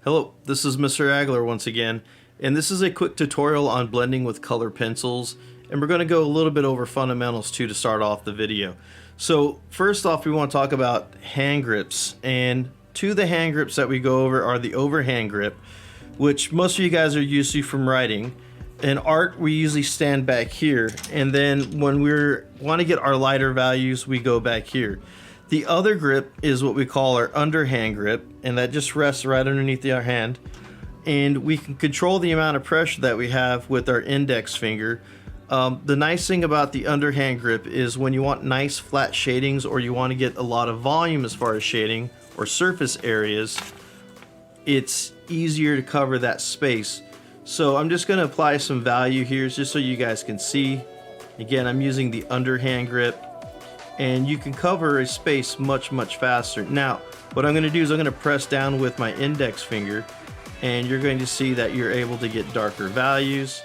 Hello, this is Mr. Agler once again, and this is a quick tutorial on blending with color pencils, and we're going to go a little bit over fundamentals too to start off the video. So first off, we want to talk about hand grips, and two of the hand grips that we go over are the overhand grip, which most of you guys are used to from writing. In art, we usually stand back here, and then when we want to get our lighter values, we go back here. The other grip is what we call our underhand grip, and that just rests right underneath our hand. And we can control the amount of pressure that we have with our index finger. The nice thing about the underhand grip is when you want nice flat shadings or you want to get a lot of volume as far as shading or surface areas, it's easier to cover that space. So I'm just going to apply some value here just so you guys can see. Again, I'm using the underhand grip, and you can cover a space much faster. Now what I'm going to do is I'm going to press down with my index finger, and you're going to see that you're able to get darker values.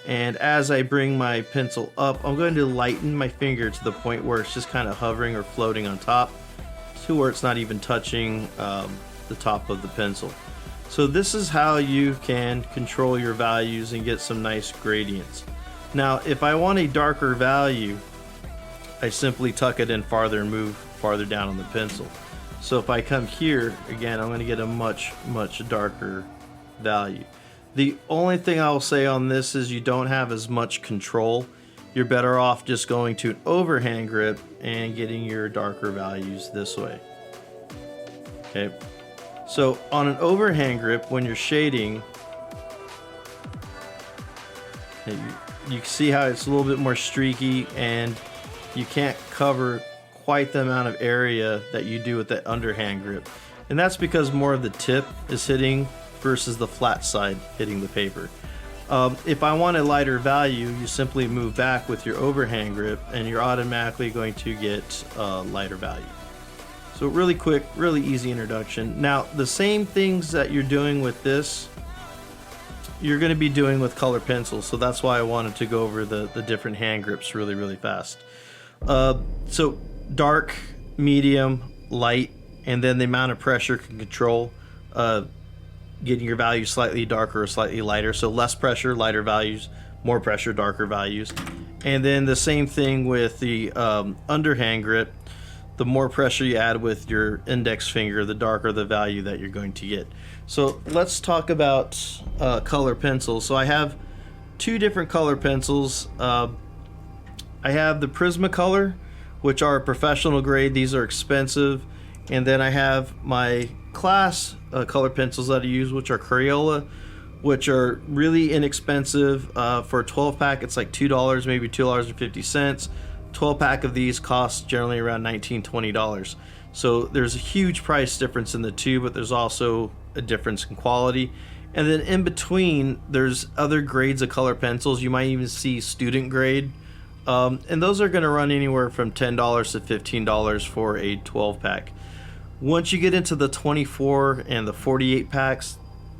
And as I bring my pencil up, I'm going to lighten my finger to the point where it's just kind of hovering or floating on top to where it's not even touching the top of the pencil. So this is how you can control your values and get some nice gradients. Now if I want a darker value, I simply tuck it in farther and move farther down on the pencil. So if I come here, again, I'm going to get a much darker value. The only thing I will say on this is you don't have as much control. You're better off just going to an overhand grip and getting your darker values this way. Okay. So on an overhand grip, when you're shading, you see how it's a little bit more streaky, and you can't cover quite the amount of area that you do with that underhand grip. And that's because more of the tip is hitting versus the flat side hitting the paper. If I want a lighter value, you simply move back with your overhand grip and you're automatically going to get a lighter value. So really quick, really easy introduction. Now the same things that you're doing with this, you're going to be doing with color pencils. So that's why I wanted to go over the different hand grips really fast. So dark, medium, light, and then the amount of pressure can control getting your values slightly darker or slightly lighter. So less pressure, lighter values; more pressure, darker values. And then the same thing with the underhand grip. The more pressure you add with your index finger, the darker the value that you're going to get. So let's talk about color pencils. So I have two different color pencils. I have the Prismacolor, which are professional grade. These are expensive. And then I have my class color pencils that I use, which are Crayola, which are really inexpensive. For a 12 pack, it's like $2, maybe $2.50. 12 pack of these costs generally around $19-20. So there's a huge price difference in the two, but there's also a difference in quality. And then in between, there's other grades of color pencils. You might even see student grade. And those are going to run anywhere from $10 to $15 for a 12 pack. Once you get into the 24 and the 48 packs,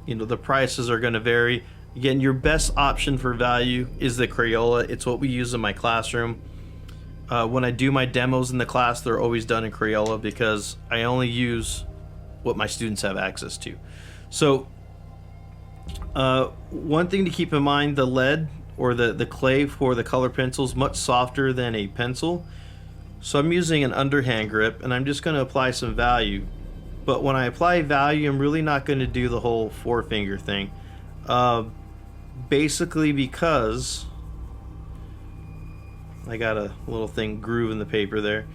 the prices are going to vary. Again, your best option for value is the Crayola. It's what we use in my classroom. When I do my demos in the class, they're always done in Crayola because I only use what my students have access to. So one thing to keep in mind, the lead or the clay for the color pencil is much softer than a pencil. So I'm using an underhand grip, and I'm just going to apply some value. But when I apply value, I'm really not going to do the whole forefinger thing. Basically because I got a little thing groove in the paper there.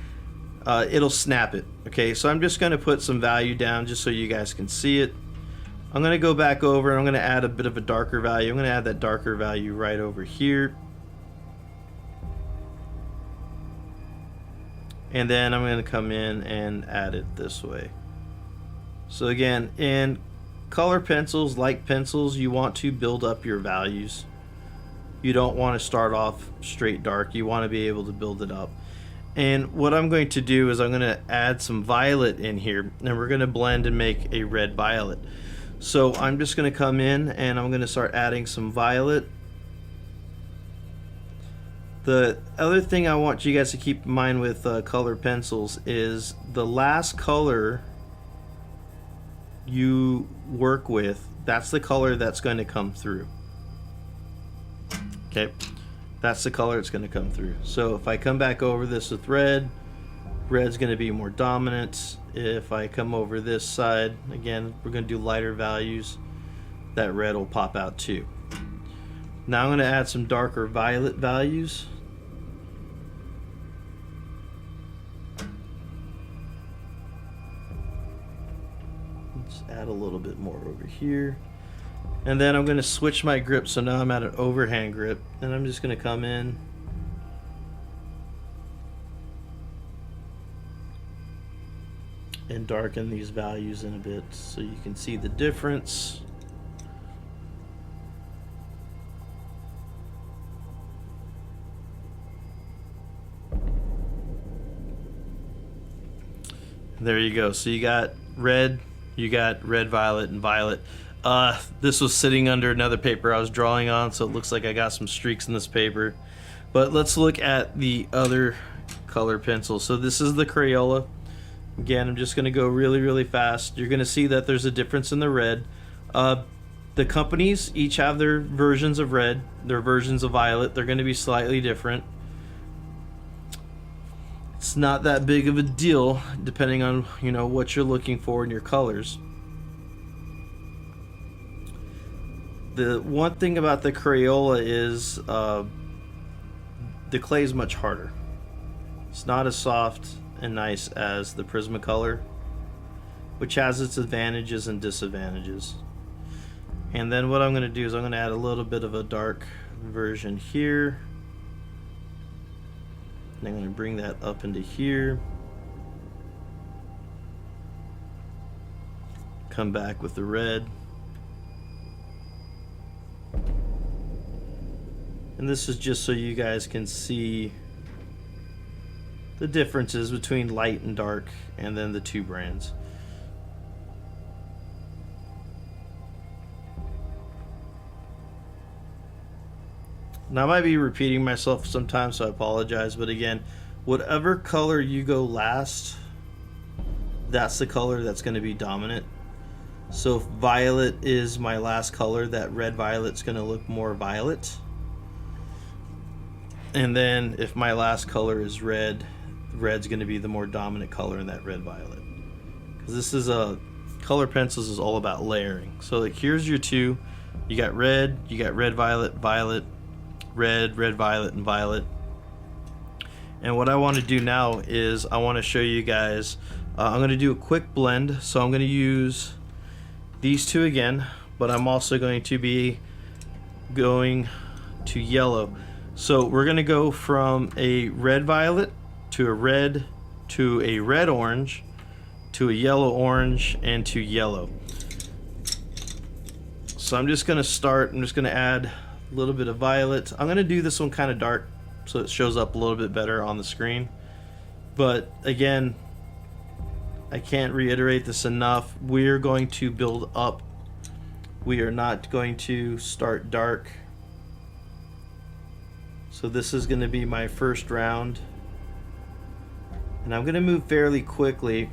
It'll snap it. Okay, so I'm just going to put some value down just so you guys can see it. I'm going to go back over and I'm going to add a bit of a darker value. I'm going to add that darker value right over here. And then I'm going to come in and add it this way. So again, in color pencils, like pencils, you want to build up your values. You don't want to start off straight dark. You want to be able to build it up. And what I'm going to do is I'm going to add some violet in here, and we're going to blend and make a red violet. So I'm just going to come in and I'm going to start adding some violet. The other thing I want you guys to keep in mind with color pencils is the last color you work with, that's the color that's going to come through. Okay, that's the color it's going to come through. So if I come back over this with red, red's going to be more dominant. If I come over this side, again, we're going to do lighter values, that red will pop out too. Now I'm going to add some darker violet values. Let's add a little bit more over here. And then I'm going to switch my grip, so now I'm at an overhand grip, and I'm just going to come in and darken these values in a bit so you can see the difference. There you go. So you got red, violet, and violet. This was sitting under another paper I was drawing on, so it looks like I got some streaks in this paper. But let's look at the other color pencil. So this is the Crayola. Again, I'm just going to go really, really fast. You're going to see that there's a difference in the red. The companies each have their versions of red, their versions of violet. They're going to be slightly different. It's not that big of a deal depending on, you know, what you're looking for in your colors. The one thing about the Crayola is the clay is much harder. It's not as soft and nice as the Prismacolor, which has its advantages and disadvantages. And then what I'm going to do is I'm going to add a little bit of a dark version here. And I'm going to bring that up into here. Come back with the red. And this is just so you guys can see the differences between light and dark and then the two brands. Now I might be repeating myself sometimes, so I apologize, but again, whatever color you go last, that's the color that's going to be dominant. So if violet is my last color, that red violet's going to look more violet. And then if my last color is red, red's going to be the more dominant color in that red violet. Because this is color pencils is all about layering. So like here's your two. You got red violet, violet, red violet, and violet. And what I want to do now is I want to show you guys, I'm going to do a quick blend. So I'm going to use these two again, but I'm also going to be going to yellow. So we're going to go from a red violet to a red orange to a yellow orange and to yellow. So I'm just going to start, I'm just going to add a little bit of violet. I'm going to do this one kind of dark so it shows up a little bit better on the screen. But again, I can't reiterate this enough. We're going to build up. We are not going to start dark. So this is going to be my first round. And I'm going to move fairly quickly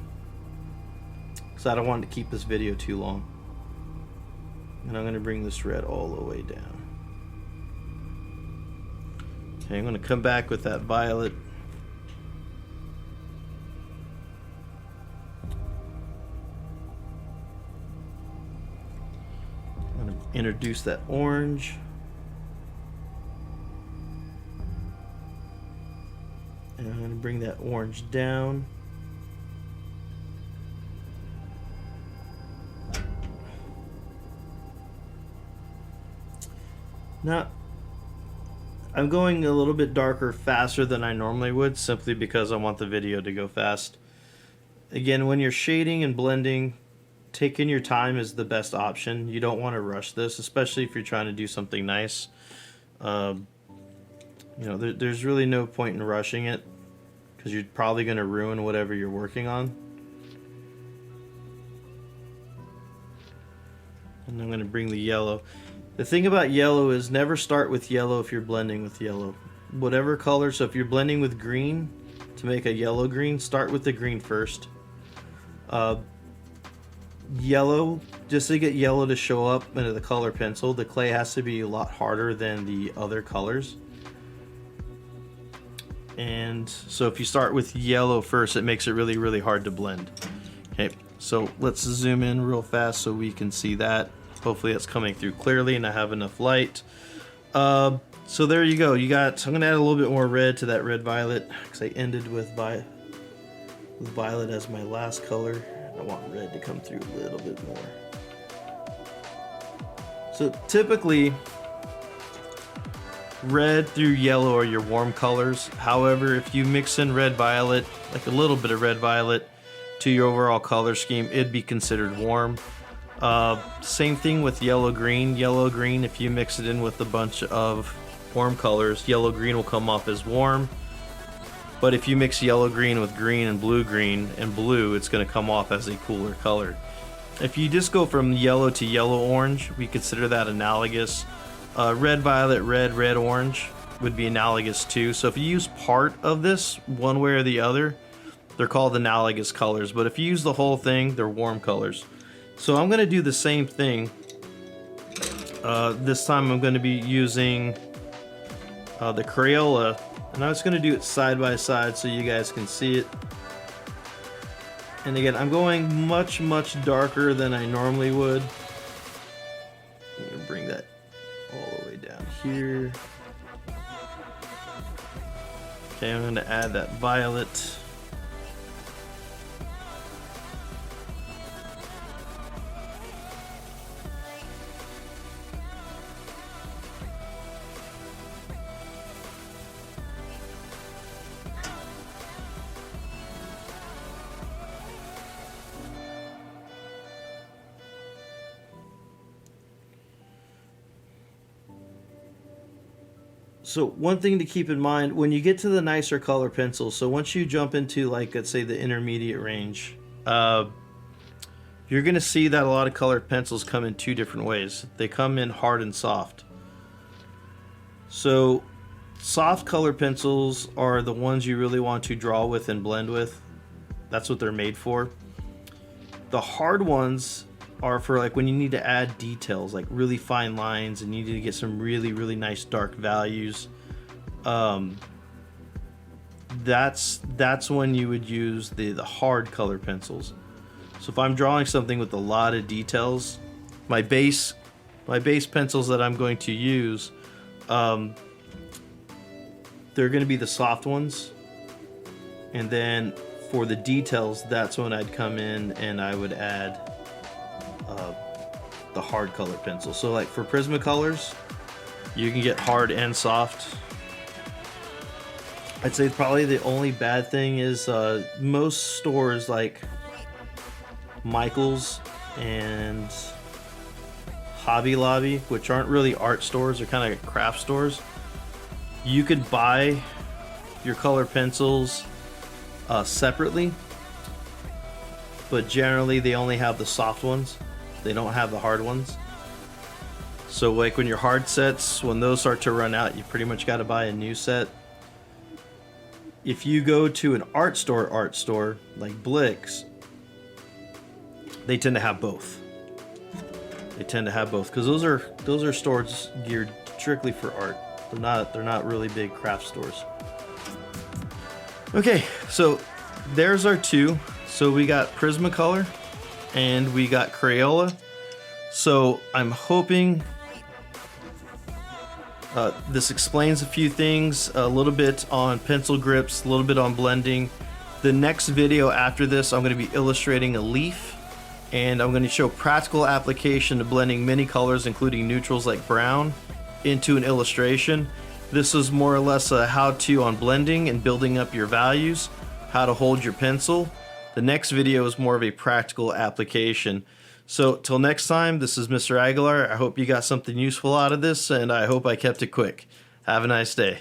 because I don't want to keep this video too long. And I'm going to bring this red all the way down. Okay, I'm going to come back with that violet. I'm going to introduce that orange. And I'm going to bring that orange down. Now, I'm going a little bit darker faster than I normally would, simply because I want the video to go fast. Again, when you're shading and blending, taking your time is the best option. You don't want to rush this, especially if you're trying to do something nice. You know, there's really no point in rushing it because you're probably going to ruin whatever you're working on. And I'm going to bring the yellow. The thing about yellow is never start with yellow if you're blending with yellow. Whatever color, so if you're blending with green to make a yellow green, start with the green first. yellow, just to get yellow to show up into the color pencil, the clay has to be a lot harder than the other colors. And so if you start with yellow first, it makes it really, really hard to blend. Okay, so let's zoom in real fast so we can see that. Hopefully that's coming through clearly and I have enough light. So there you go. You got, I'm gonna add a little bit more red to that red violet because I ended with violet as my last color. I want red to come through a little bit more. So typically, red through yellow are your warm colors. However, if you mix in red violet, like a little bit of red violet, to your overall color scheme, it'd be considered warm. Same thing with yellow green. Yellow green, if you mix it in with a bunch of warm colors, yellow green will come off as warm. But if you mix yellow green with green and blue, it's going to come off as a cooler color. If you just go from yellow to yellow orange, we consider that analogous. Red violet, red orange would be analogous too. So if you use part of this one way or the other, they're called analogous colors. But if you use the whole thing, they're warm colors. So I'm going to do the same thing. This time I'm going to be using the Crayola, and I'm just going to do it side by side so you guys can see it. And again, I'm going much darker than I normally would. I'm going to bring that all the way down here. Okay, I'm going to add that violet. So one thing to keep in mind when you get to the nicer color pencils, so once you jump into, like, let's say the intermediate range, you're gonna see that a lot of colored pencils come in two different ways. They come in hard and soft. So soft color pencils are the ones you really want to draw with and blend with. That's what they're made for. The hard ones are for, like, when you need to add details, like really fine lines, and you need to get some really nice dark values. That's when you would use the hard color pencils. So if I'm drawing something with a lot of details, my base pencils that I'm going to use, they're going to be the soft ones, and then for the details, that's when I'd come in and I would add the hard color pencil. So like for Prismacolors, you can get hard and soft. I'd say probably the only bad thing is most stores like Michaels and Hobby Lobby, which aren't really art stores, they're kind of like craft stores. You could buy your color pencils separately, but generally they only have the soft ones. They don't have the hard ones. So like when your hard sets, when those start to run out, you pretty much got to buy a new set. If you go to an art store like Blick's, they tend to have both. They tend to have both because those are stores geared strictly for art. They're not really big craft stores. Okay, so there's our two. So we got Prismacolor and we got Crayola. So I'm hoping this explains a few things, a little bit on pencil grips, a little bit on blending. The next video after this, I'm going to be illustrating a leaf, and I'm going to show practical application to blending many colors, including neutrals like brown, into an illustration. This is more or less a how-to on blending and building up your values, how to hold your pencil. The next video is more of a practical application. So till next time, this is Mr. Aguilar. I hope you got something useful out of this, and I hope I kept it quick. Have a nice day.